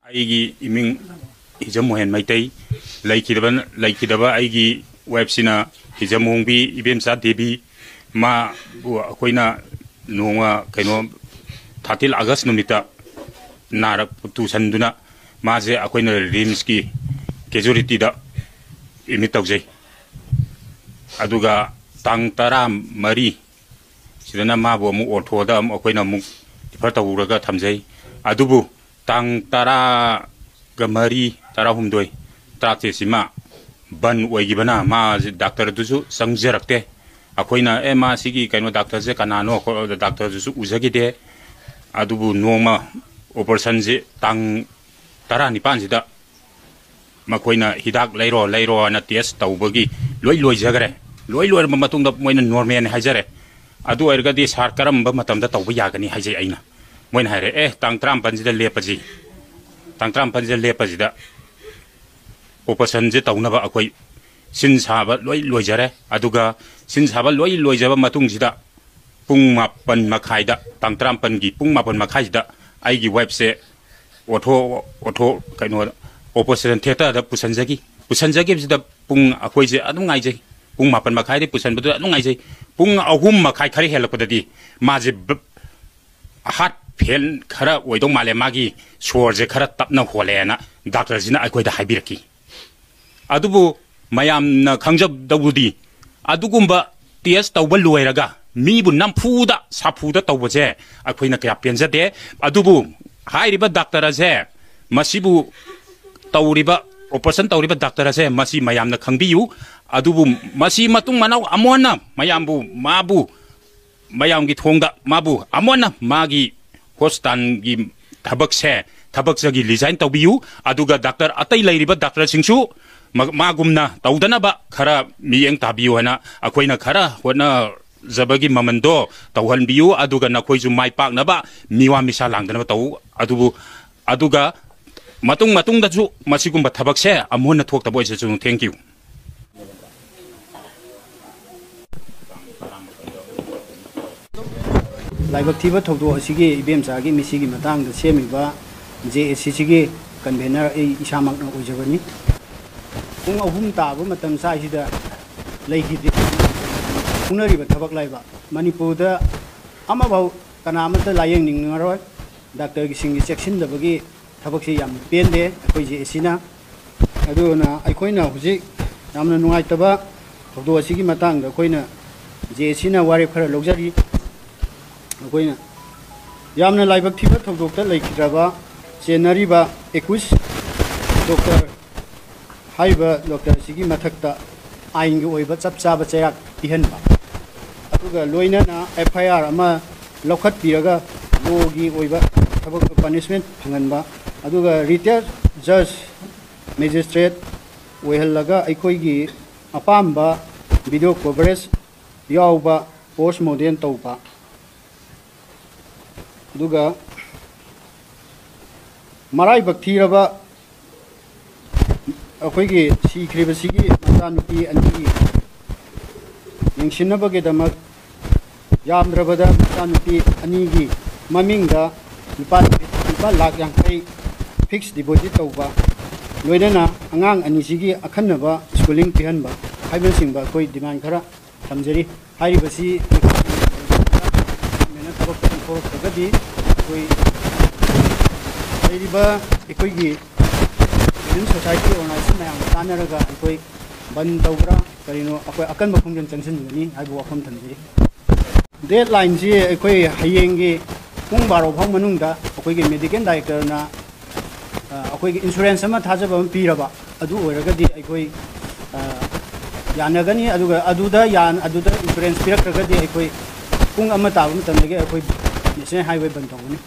ꯑꯩꯒꯤ ꯏꯃꯤꯡ ꯍꯤꯖꯝꯃꯣꯍꯦꯟ ꯃꯩꯇꯩ ꯂꯩꯈꯤꯗꯕ ꯑꯩꯒꯤ ꯋꯥꯏꯐꯁꯤꯅ ꯍꯤꯖꯝꯍꯣꯡꯕꯤ ꯏꯕꯦꯝꯆꯥ ꯗꯦꯕꯤ ꯃꯥꯕꯨ ꯑꯩꯈꯣꯏꯅ ꯅꯣꯡꯃ ꯀꯩꯅꯣ 13 ꯑꯥꯒꯁ ꯅꯨꯃꯤꯠꯇ ꯅꯥꯔꯛ ꯇꯨꯁꯟꯗꯨꯅ माजे अखोइन रिम्स की कैजुअलिटीदा इमिट तौजै अदुगा तांग 13 सिदना माबो अमु ऑर्थोदा अखोइन अमु डिफर तौरगा थमजै अदुबु तांग 13 13 सिमा बन ओइगिबना मा डॉक्टर दुसु संगजरक्ते अखोइना ए मा सिगी कैनो डॉक्टर जे कनानो डॉक्टर दुसु उजगिदे अदुबु नोमा ऑपरेशन जे तांग 19 सिदा मखोइना हिदाक लैरो ना टेस्ट तौबगी लोई जगरे लोई मतुंग मोइना नॉर्मल हाइजरे अदु ओइरगदी सार करम मतमदा तौब यागनी हाइजे आइना मोइना हाइरे ए तांग 35 सिदा लेपजी तांग 35 सिदा लेपजिदा ऑपरेशन जे तौनबा अखोइ सिन साबा लोई जरे अदुगा सिन साबा लोई जबा मतुंग सिदा पुंग 9 मखाइदा तांग 35 गी पुंग 9 मखाइदा आइगी वाइफ से ओठो कनो ऑपरेशन थिएटर दा पुसनजगी बिदा पुंग अखोइ जे अदुं आइजे पुंग 9 मखाइ दे पुसन बदु अदुं आइजे पुंग 3 मखाइ खरि हेलपददी माजे हार्ट फेल खरा ओइदो माले मागी सोर जे खरा तपना होलेना डॉक्टर जिना अखोइदा हाइबिरकी अदुबु मयामना खंजब दबुदी अदुगुंबा टेस्ट तौबा लोइरगा मीबु नमफुदा साफुदा तौबजे अखोइना कया पेंजदे अदुबु हाइरिबा डॉक्टर असे मसिबु तौरिबा ऑपरेशन तौरिबा डॉक्टर असे मसी मयामना खंबियु अदुबु मसी मतुंग मनाव अमोना मयामबु माबु मयामगी थोंगदा माबु अमोना मागी हॉस्पिटल गी थबक जगी डिजाइन तौबियु अदुगा डॉक्टर अतै लैरिबा डॉक्टर सिंगसु मागुमना तौदनबा खरा मियेंग ताबियु हना अखोइना खरा होना जबगी ममंदो तौहनबियु अदुगा नखोइजु माइ पाकनबा मिवा मिसा लांगदनबा तौ अदुबु अदुगा मतुंग दजु मसिगुंबा थबकसे अमोना थोक्तबो इसेजु थैंक यू लाइबक थीबा थौदो असिगे इबेमचागी मिसिगी मतांगदा सेमिबा जेएससीसीगी कन्वेनर ए इसामकना ओइजबनी पुंग 3 ताबो मतम साइसिदा लैखिदि पुनरिबा थबक लाइबा मणिपुरदा अमाबाव कनामता लायेंग निंगरoi डॉक्टर की सिंगी सेक्शन दबगी थबक से याम पेंदे अखोइ जेएससीना अदुना अखोइना हुजि यामना नुंगाइतबा थौदो असिगी मतांगदा अखोइना जेएससीना वारे खरा लौजरी अखोइना यामना लाइबक थीबा थौदोक्ता लैखिद्राबा चेनरीबा 21 डॉक्टर हाइबा डॉक्टर सिगी मथक्ता आइनगी ओइबा चपचाबा चयाक पिहनबा अदुगा लोइनाना एफआईआर अमा लौखत पिरगा लोगी ओइबा थबक पनिशमेंट फंगनबा अदुगा रिटायर जज मैजिस्ट्रेट ओइहल्लगा अखोइगी अपाम्बा वीडियो कवरेज याउबा पोस्ट मॉडर्न तौबा अदुगा मराई बक्थीरबा अखोइगी सीख्रिबसिगी मचानुपी अनिगी यंगसिनबगेदमक यामद्रबदा मचानुपी अनिगी ममिंगदा लुपा लाख यांखै फिक्स डिपोजिट तौबा लोइदना अंगांग अनिसिगी अखन्नबा स्कूलिंग पिहनबा हाइबसिंगबा कोई डिमांड खरा थमजरी हाइरिबसी मेना तबक फोरगदी कोई लेरिबा एकोइगी सिविल सोसाइटी ऑर्गेनाइजेशन मैम तानरगा अखोइ बन तौब्रा करिनो अखोइ अकनबा खुंजन चंगसनगनी हाइबो वफम थमजरी डेडलाइन जी अखोइ हयेंगी पुंग 12 फाउ मनुंगदा अखोइगी मेडिकल डायरेक्टर ना अखोइगी इंश्योरेंस अमा थाजबा पीरबा अदु ओइरगदी अखोइ यानगनी अदुदा इंश्योरेंस पिरक्रगदी अखोइ पुंग अमा ताब मतमगे अखोइ नेशनल हाईवे बन तौगनी